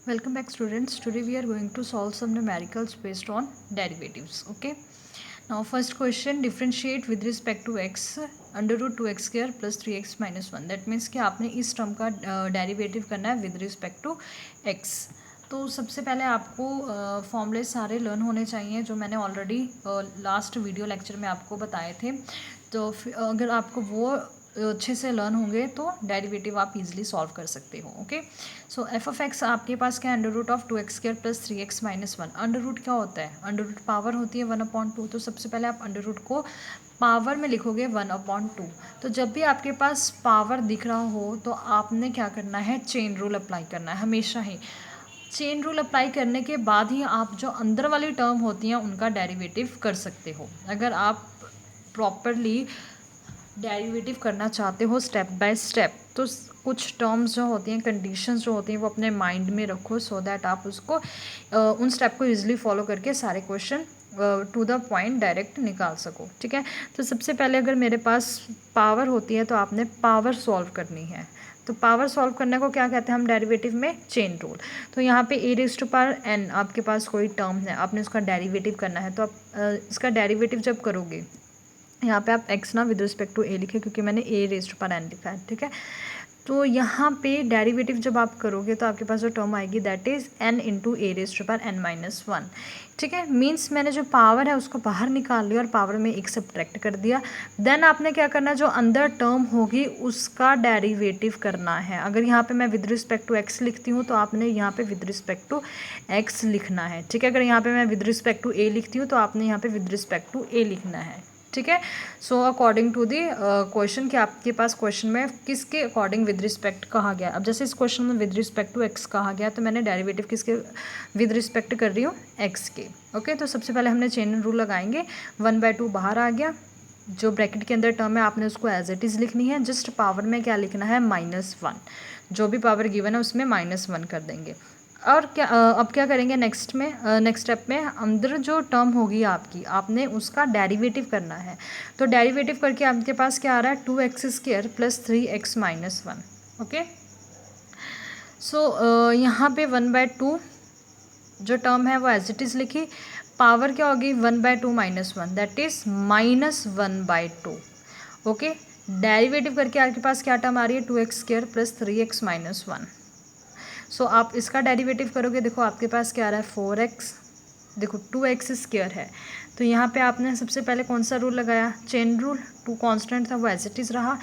Welcome back students. Today we are going to solve some numericals based on derivatives. Okay. Now first question, differentiate with respect to x under root 2x square plus 3x minus 1. That means कि आपने इस term का derivative करना है with respect to x. तो सबसे पहले आपको फॉर्मूले सारे लर्न होने चाहिए जो मैंने ऑलरेडी लास्ट वीडियो लेक्चर में आपको बताए थे. तो अगर आपको वो अच्छे से लर्न होंगे तो डेरिवेटिव आप इजीली सॉल्व कर सकते हो. Okay. So f of x आपके पास क्या है, under root of 2x square plus 3x minus 1. Under root क्या होता है, अंडर रूट पावर होती है 1/2. तो सबसे पहले आप अंडर रूट को पावर में लिखोगे 1/2. तो जब भी आपके पास पावर दिख रहा हो तो आपने क्या करना है, चेन रूल अप्लाई करना है हमेशा ही. चेन रूल अप्लाई करने के बाद ही आप जो अंदर वाली टर्म होती हैं उनका डेरिवेटिव कर सकते हो. अगर आप प्रॉपरली डेरिवेटिव करना चाहते हो स्टेप बाय स्टेप तो कुछ टर्म्स जो होती हैं, कंडीशंस जो होती हैं वो अपने माइंड में रखो सो दैट आप उसको उन स्टेप को इजीली फॉलो करके सारे question to the point direct निकाल सको. ठीक है. तो सबसे पहले अगर मेरे पास पावर होती है तो आपने पावर सॉल्व करनी है. तो पावर सॉल्व करने को क्या कहते हैं हम डेरिवेटिव में, चेन रूल. तो यहाँ पे ए रेज़ टू पावर एन आपके पास कोई टर्म है, आपने उसका डेरिवेटिव करना है. तो आप इसका डेरिवेटिव जब करोगे, यहाँ पे आप x ना विद रिस्पेक्ट टू ए लिखे क्योंकि मैंने ए रेज़ टू पावर एन लिखा है. ठीक है. तो यहाँ पे डेरिवेटिव जब आप करोगे तो आपके पास जो टर्म आएगी that is n into a raise to power n minus 1. ठीक है. मीन्स मैंने जो पावर है उसको बाहर निकाल लिया और पावर में एक सब्ट्रैक्ट कर दिया. देन आपने क्या करना है, जो अंदर टर्म होगी उसका डेरिवेटिव करना है. अगर यहाँ पे मैं विद रिस्पेक्ट टू x लिखती हूँ तो आपने यहाँ पे विद रिस्पेक्ट टू x लिखना है. ठीक है. अगर यहाँ पे मैं विद रिस्पेक्ट टू a लिखती हूँ तो आपने यहाँ पे विद रिस्पेक्ट टू a लिखना है. ठीक है. So according to the question कि आपके पास क्वेश्चन में किसके अकॉर्डिंग विद रिस्पेक्ट कहा गया. अब जैसे इस क्वेश्चन में विद रिस्पेक्ट टू एक्स कहा गया तो मैंने डेरिवेटिव किसके विद रिस्पेक्ट कर रही हूँ, एक्स के. ओके. तो सबसे पहले हमने चेन रूल लगाएंगे. 1/2 बाहर आ गया, जो ब्रैकेट के अंदर टर्म है आपने उसको एज इट इज़ लिखनी है. जस्ट पावर में क्या लिखना है, -1. जो भी पावर गिवन है उसमें -1 कर देंगे. और क्या अब क्या करेंगे नेक्स्ट स्टेप में अंदर जो टर्म होगी आपकी, आपने उसका डेरिवेटिव करना है. तो डेरिवेटिव करके आपके पास क्या आ रहा है, 2x square plus 3x minus 1. Okay. So यहाँ पे 1/2 जो टर्म है वो एज इट इज़ लिखी. पावर क्या होगी, 1/2 minus 1 that is -1/2. Okay. Derivative करके आपके पास क्या टर्म आ रही है, 2x square plus 3x minus 1. सो आप इसका डेरिवेटिव करोगे, देखो आपके पास क्या आ रहा है, 4x. देखो 2x स्क्वायर है तो यहाँ पे आपने सबसे पहले कौन सा रूल लगाया, चेन रूल. 2 कांस्टेंट था वो एज इट इज़ रहा.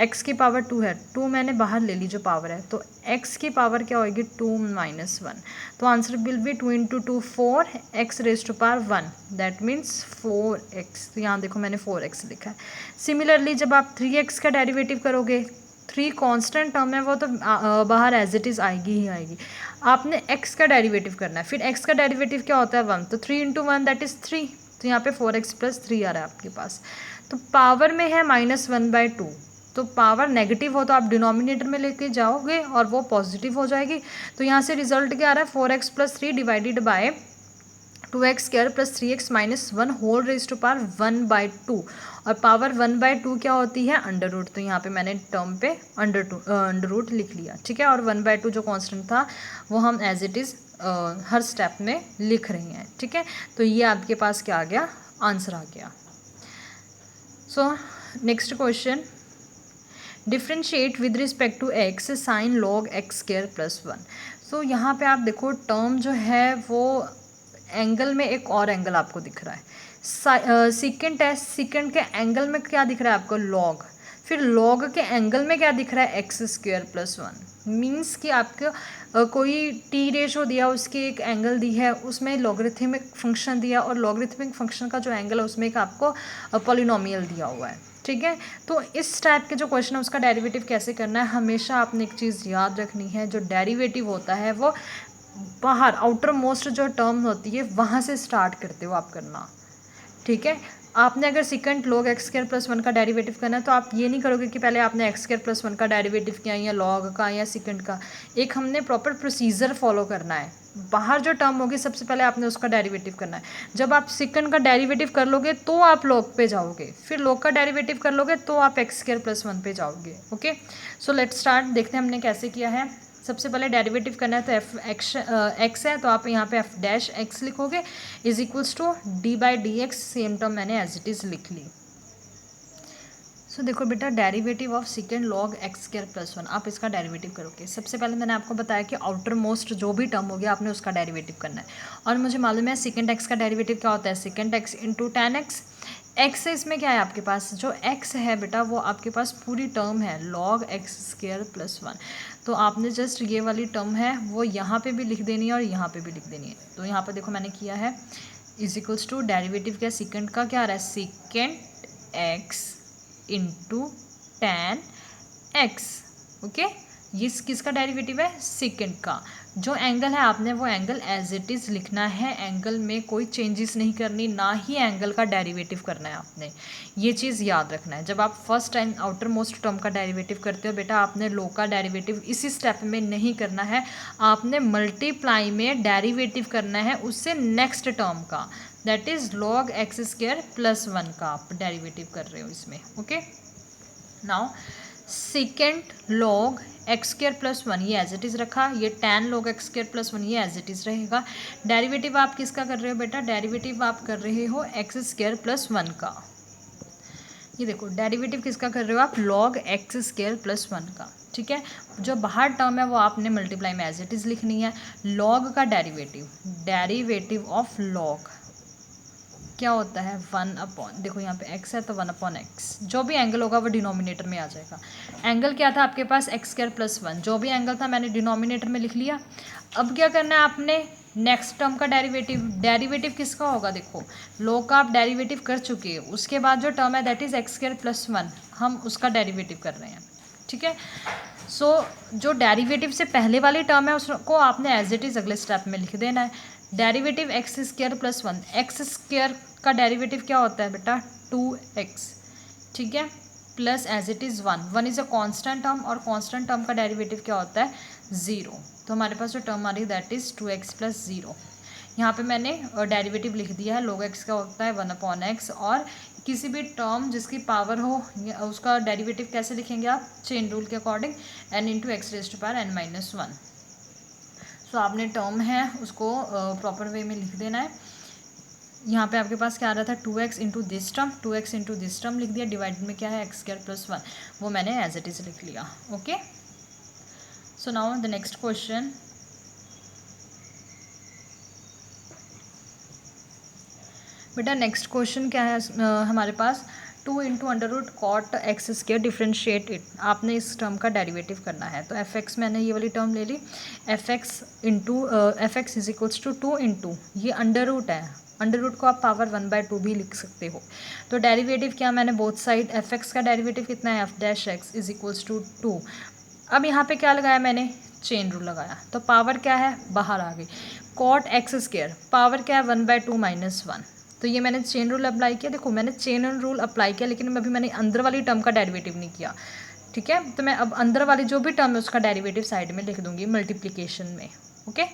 x की पावर 2 है, 2 मैंने बाहर ले ली जो पावर है, तो x की पावर क्या होगी, 2 माइनस 1. तो answer will be 2 into 2 4, x raise to power 1 that means 4x. तो यहाँ देखो मैंने 4x लिखा है. सिमिलरली जब आप 3x का डेरिवेटिव करोगे, 3 कांस्टेंट टर्म है वो तो बाहर एज इट इज़ आएगी ही आएगी. आपने x का डेरिवेटिव करना है. फिर x का डेरिवेटिव क्या होता है, 1. तो 3 इंटू 1 दैट इज़ 3. तो यहाँ पे 4x प्लस 3 आ रहा है आपके पास. तो पावर में है -1/2. तो पावर नेगेटिव हो तो आप डिनोमिनेटर में लेके जाओगे और वो पॉजिटिव हो जाएगी. तो यहाँ से रिजल्ट क्या आ रहा है, 4x plus 3 divided by 2x square plus 3x minus 1 whole raise to power 1/2. और पावर 1/2 क्या होती है, अंडर रूट. तो यहाँ पे मैंने टर्म पे अंडर रूट लिख लिया. ठीक है. और 1/2 जो कांस्टेंट था वो हम एज इट इज़ हर स्टेप में लिख रहे हैं. ठीक है. तो ये आपके पास क्या आ गया, आंसर आ गया. So next question, differentiate with respect to x sine log x square plus 1. सो यहाँ पे आप देखो टर्म जो है वो एंगल में एक और एंगल आपको दिख रहा है. सीकेंट है, सीकेंट के एंगल में क्या दिख रहा है आपको, लॉग. फिर लॉग के एंगल में क्या दिख रहा है, एक्स स्क्वायर प्लस 1. मीन्स कि आपको कोई टी रेशो दिया, उसकी एक एंगल दी है, उसमें लॉगरिथमिक फंक्शन दिया और लॉगरिथमिक फंक्शन का जो एंगल है उसमें एक आपको पॉलिनोमियल दिया हुआ है. ठीक है. तो इस टाइप के जो क्वेश्चन है उसका डेरिवेटिव कैसे करना है, हमेशा आपने एक चीज़ याद रखनी है, जो डेरिवेटिव होता है वो बाहर आउटर मोस्ट जो टर्म होती है वहाँ से स्टार्ट करते हो आप करना. ठीक है. आपने अगर secant log x square plus 1 का डेरिवेटिव करना है तो आप ये नहीं करोगे कि पहले आपने एक्स स्क्वायर प्लस 1 का डेरिवेटिव किया या लॉग का या सिकेंट का. एक हमने प्रॉपर प्रोसीजर फॉलो करना है. बाहर जो टर्म होगी सबसे पहले आपने उसका डेरिवेटिव करना है. जब आप सिकेंट का डेरिवेटिव कर लोगे तो आप लॉग पे जाओगे, फिर लॉग का डेरिवेटिव कर लोगे तो आप एक्स स्क्वायर प्लस 1 पे जाओगे. ओके. So let's start. देखते हैं हमने कैसे किया है. सबसे पहले डेरिवेटिव करना है तो एफ एक्स है, तो आप यहाँ पे एफ डैश एक्स लिखोगे is equals to d by d x, same term मैंने एज इट इज़ लिख ली। सो देखो बेटा, derivative of second log x square plus 1, आप इसका डेरिवेटिव करोगे। सबसे पहले मैंने आपको बताया कि आउटर मोस्ट जो भी टर्म हो गया आपने उसका डेरिवेटिव करना है, और मुझे मालूम है सेकेंड एक्स का डेरिवेटिव क्या होता है, second x into ten x. X इसमें क्या है आपके पास, जो एक्स है बेटा वो आपके पास पूरी टर्म है लॉग एक्स स्क्वायर प्लस 1, तो आपने जस्ट ये वाली टर्म है वो यहाँ पे भी लिख देनी है और यहाँ पे भी लिख देनी है। तो यहाँ पर देखो मैंने किया है इज इक्वल्स टू डेरिवेटिव क्या सेकेंड का क्या आ रहा है, second x into ten x. Okay, ये किसका डेरिवेटिव है, सेकेंड का। जो एंगल है आपने वो एंगल एज इट इज़ लिखना है, एंगल में कोई चेंजेस नहीं करनी, ना ही एंगल का डेरिवेटिव करना है आपने, ये चीज़ याद रखना है। जब आप first time outer most term का डेरिवेटिव करते हो बेटा, आपने लो का डेरिवेटिव इसी स्टेप में नहीं करना है, आपने मल्टीप्लाई में डेरिवेटिव करना है उससे नेक्स्ट टर्म का, that is log x square plus 1 का आप डेरिवेटिव कर रहे हो इसमें। Okay, now second log x square plus 1 ये एज इट इज़ रखा, ये ten log x square plus 1 ये एज इट इज़ रहेगा। डेरिवेटिव आप किसका कर रहे हो बेटा, डेरिवेटिव आप कर रहे हो एक्स स्क्वायर प्लस 1 का। ये देखो डेरिवेटिव किसका कर रहे हो आप, लॉग एक्स स्क्वायर प्लस 1 का। ठीक है, जो बाहर टर्म है वो आपने मल्टीप्लाई में एज इट इज़ लिखनी है। लॉग का डेरिवेटिव, डेरिवेटिव ऑफ लॉग क्या होता है, 1 अपॉन, देखो यहाँ पे x है तो 1 अपॉन एक्स, जो भी एंगल होगा वो डिनोमिनेटर में आ जाएगा। एंगल क्या था आपके पास, एक्स स्क्वायर प्लस 1, जो भी एंगल था मैंने डिनोमिनेटर में लिख लिया। अब क्या करना है आपने, नेक्स्ट टर्म का डेरिवेटिव, डेरिवेटिव किसका होगा, देखो लॉग का आप डेरिवेटिव कर चुके हैं, उसके बाद जो टर्म है that is x square plus 1, हम उसका डेरिवेटिव कर रहे हैं। ठीक है, सो जो डेरिवेटिव से पहले वाली टर्म है उसको आपने एज इट इज़ अगले स्टेप में लिख देना है। Derivative x square plus 1, x square का डेरिवेटिव क्या होता है बेटा, 2x। ठीक है, plus as it is 1 is a constant term, और कांस्टेंट टर्म का डेरिवेटिव क्या होता है, 0। तो हमारे पास जो टर्म आ रही है दैट इज़ 2x प्लस 0। यहाँ पे मैंने डेरिवेटिव लिख दिया है, log x का होता है 1 अपॉन एक्स, और किसी भी टर्म जिसकी पावर हो उसका डेरिवेटिव कैसे लिखेंगे आप, चेन रूल के according, n into x raise to power n minus 1। So आपने टर्म है उसको प्रॉपर वे में लिख देना है। यहाँ पे आपके पास क्या आ रहा था, 2x into this term, 2x into this term लिख दिया, डिवाइडेड में क्या है एक्स स्क्वायर प्लस 1, वो मैंने एज इट इज़ लिख लिया। Okay, so now the next question, बेटा नेक्स्ट क्वेश्चन क्या है हमारे पास, 2 into under root cot x square differentiate it, आपने इस टर्म का डेरिवेटिव करना है। तो एफ एक्स मैंने ये वाली टर्म ले ली, F X into F X is equals to 2 into ये अंडर रूट है, अंडर रूट को आप पावर 1/2 भी लिख सकते हो। तो डेरिवेटिव क्या मैंने बोथ साइड, एफ एक्स का डेरिवेटिव कितना है, f dash x is equals to 2। अब यहाँ पे क्या लगाया मैंने, चेन रूल लगाया, तो पावर क्या है बाहर आ गई, कॉट एक्स स्क्वायर पावर क्या है 1/2 माइनस 1, तो ये मैंने चेन रूल अप्लाई किया। देखो मैंने चेन रूल अप्लाई किया, लेकिन अभी मैंने अंदर वाली टर्म का डेरिवेटिव नहीं किया। ठीक है, तो मैं अब अंदर वाली जो भी टर्म है उसका डेरिवेटिव साइड में लिख दूंगी मल्टीप्लिकेशन में। ओके,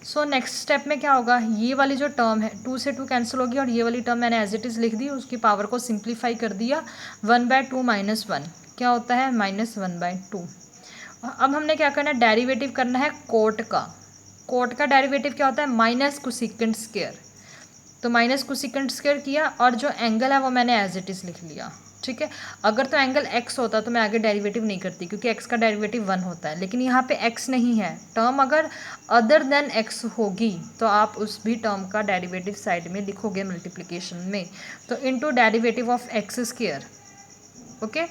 सो नेक्स्ट स्टेप में क्या होगा, ये वाली जो टर्म है 2 से 2 कैंसिल होगी, और ये वाली टर्म मैंने एज इट इज़ लिख दी, उसकी पावर को सिंप्लीफाई कर दिया, 1/2 माइनस 1 क्या होता है, माइनस 1/2। अब हमने क्या करना है, डेरिवेटिव करना है कोट का। कोट का डेरिवेटिव क्या होता है, माइनस कोसेकेंट स्क्वायर, तो माइनस कोसेकेंट स्क्वायर किया, और जो एंगल है वो मैंने एज इट इज़ लिख लिया। ठीक है, अगर तो एंगल x होता तो मैं आगे डेरिवेटिव नहीं करती, क्योंकि x का डेरिवेटिव 1 होता है, लेकिन यहाँ पे x नहीं है, टर्म अगर अदर देन x होगी तो आप उस भी टर्म का डेरिवेटिव साइड में लिखोगे मल्टीप्लिकेशन में। तो into derivative of x square. Okay,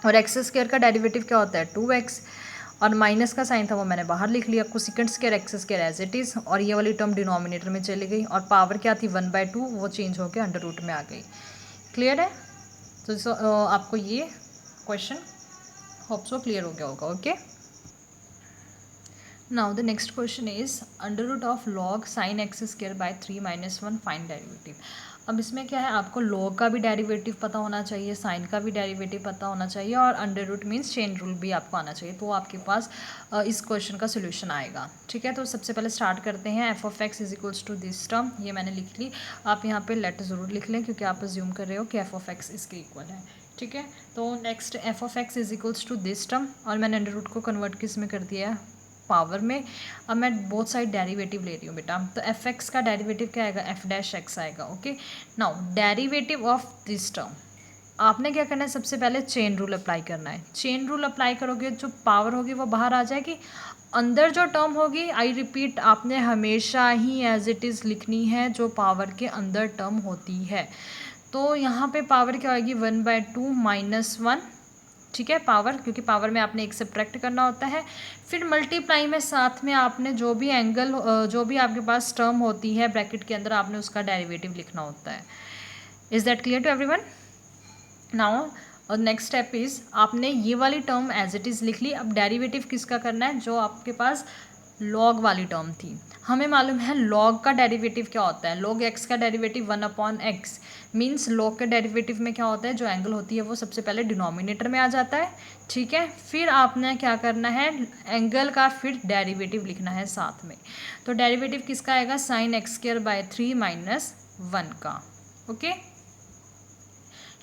और एक्स स्क्वायर का डेरिवेटिव क्या होता है, 2x, और माइनस का साइन था वो मैंने बाहर लिख लिया, cosecant square x square as it is, और ये वाली टर्म डिनोमिनेटर में चली गई, और पावर क्या थी 1/2, वो चेंज होकर अंडर रूट में आ गई। क्लियर है, तो आपको ये क्वेश्चन होप सो क्लियर हो गया होगा। Okay, now the next question is under root of log sine x square by 3 minus 1 find derivative. अब इसमें क्या है, आपको लॉग का भी डेरिवेटिव पता होना चाहिए, साइन का भी डेरिवेटिव पता होना चाहिए, और under root means chain rule भी आपको आना चाहिए, तो आपके पास इस क्वेश्चन का सोल्यूशन आएगा। ठीक है, तो सबसे पहले स्टार्ट करते हैं, f of x is equals to this term, ये मैंने लिख ली, आप यहाँ पे लेट ज़रूर लिख लें, क्योंकि आप अज्यूम कर रहे हो कि एफ ऑफ एक्स इसके इक्वल है। ठीक है, तो next f of x is equals to this term, और मैंने अंडर रूट को कन्वर्ट किस में कर दिया है, पावर में। अब मैं बोथ साइड डेरिवेटिव ले रही हूँ बेटा, तो एफ एक्स का डेरिवेटिव क्या आएगा, एफ डैश एक्स आएगा। Okay, now derivative of this term, आपने क्या करना है, सबसे पहले चेन रूल अप्लाई करना है। चेन रूल अप्लाई करोगे, जो पावर होगी वो बाहर आ जाएगी, अंदर जो टर्म होगी, आई रिपीट, आपने हमेशा ही एज इट इज़ लिखनी है जो पावर के अंदर टर्म होती है। तो यहाँ पे पावर क्या होगी, 1/2 - 1, ठीक है, पावर, क्योंकि पावर में आपने एक सब्ट्रैक्ट करना होता है, फिर मल्टीप्लाई में साथ में आपने जो भी एंगल, जो भी आपके पास टर्म होती है ब्रैकेट के अंदर, आपने उसका डेरिवेटिव लिखना होता है। Is that clear to everyone? Now और नेक्स्ट स्टेप इज़, आपने ये वाली टर्म एज इट इज़ लिख ली। अब डेरिवेटिव किसका करना है, जो आपके पास लॉग वाली टर्म थी। हमें मालूम है लॉग का डेरिवेटिव क्या होता है, लॉग एक्स का डेरिवेटिव 1/x, मीन्स लॉग के डेरिवेटिव में क्या होता है, जो एंगल होती है वो सबसे पहले डिनोमिनेटर में आ जाता है, ठीक है। फिर आपने क्या करना है, एंगल का फिर डेरिवेटिव लिखना है साथ में। तो डेरिवेटिव किसका आएगा, sin x²/3 - 1 का। ओके,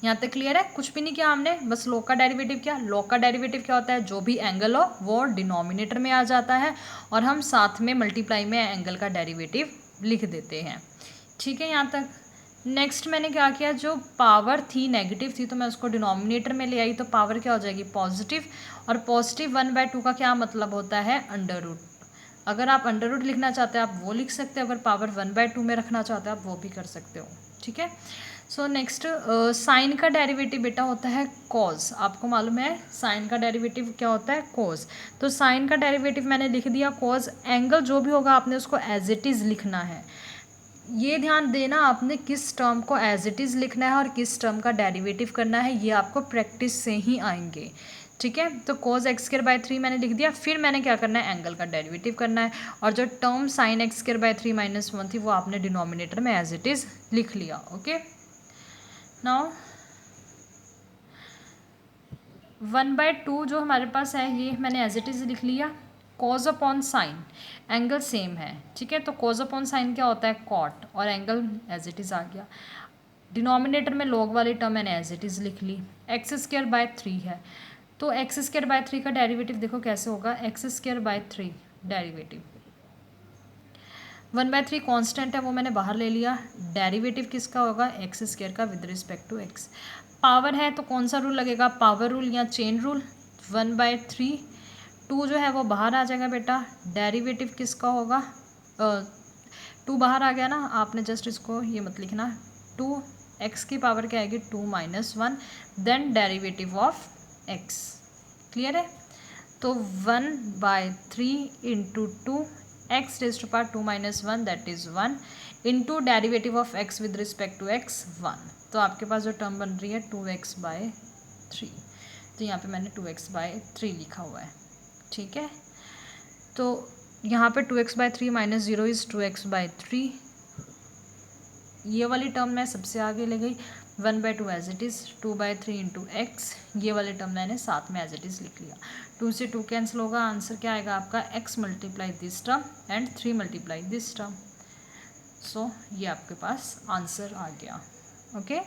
यहाँ तक क्लियर है? कुछ भी नहीं किया हमने, बस लॉग का डेरिवेटिव किया। लॉग का डेरिवेटिव क्या होता है, जो भी एंगल हो वो डिनोमिनेटर में आ जाता है, और हम साथ में मल्टीप्लाई में एंगल का डेरिवेटिव लिख देते हैं, ठीक है। यहाँ तक नेक्स्ट मैंने क्या किया, जो पावर थी नेगेटिव थी, तो मैं उसको डिनोमिनेटर में ले आई, तो पावर क्या हो जाएगी, पॉजिटिव। और पॉजिटिव 1/2 का क्या मतलब होता है, अंडर रूट। अगर आप अंडर रूट लिखना चाहते हैं आप वो लिख सकते हो, अगर पावर 1/2 में रखना चाहते हो आप वो भी कर सकते हो, ठीक है। सो नेक्स्ट, साइन का डेरिवेटिव बेटा होता है कॉज। आपको मालूम है साइन का डेरिवेटिव क्या होता है, कॉज। तो साइन का डेरिवेटिव मैंने लिख दिया कॉज, एंगल जो भी होगा आपने उसको एज इट इज़ लिखना है। ये ध्यान देना, आपने किस टर्म को एज इट इज़ लिखना है और किस टर्म का डेरिवेटिव करना है, ये आपको प्रैक्टिस से ही आएंगे, ठीक है। तो cos x²/3 मैंने लिख दिया, फिर मैंने क्या करना है, एंगल का डेरिवेटिव करना है, और जो टर्म sin x²/3 - 1 थी वो आपने डिनोमिनेटर में एज इट इज़ लिख लिया। ओके, नाउ 1/2 जो हमारे पास है ये मैंने एज इट इज़ लिख लिया। cos upon sine, angle same है, ठीक है। तो cos अपॉन साइन क्या होता है, कॉट, और एंगल एज इट इज़ आ गया। डिनोमिनेटर में लॉग वाली टर्म मैंने एज इट इज़ लिख ली। x²/3 है, तो x²/3 का डेरिवेटिव देखो कैसे होगा, x²/3 डेरिवेटिव 1/3 कांस्टेंट है वो मैंने बाहर ले लिया। डेरिवेटिव किसका होगा, x² का with respect to x। Power है तो कौन सा रूल लगेगा, पावर रूल या चेन रूल। 1/3, 2 जो है वो बाहर आ जाएगा बेटा। डेरिवेटिव किसका होगा, 2 बाहर आ गया ना, आपने जस्ट इसको ये मत लिखना। 2 x की पावर क्या आएगी, 2 - 1, then derivative of x। Clear है? तो 1/3 into 2 x raised to power 2 - 1 that is 1 into derivative of x with respect to x 1। तो आपके पास जो टर्म बन रही है 2x/3, तो यहाँ पे मैंने 2x/3 लिखा हुआ है, ठीक है। तो यहाँ पे 2x/3 - 0 इज़ 2x/3। ये वाली टर्म मैं सबसे आगे ले गई, 1/2 as it is, 2/3 into x, ये वाले टर्म मैंने साथ में एज इट इज़ लिख लिया। 2 से 2 कैंसिल होगा, आंसर क्या आएगा आपका, x multiply this term and 3 multiply this term. So ये आपके पास आंसर आ गया। ओके।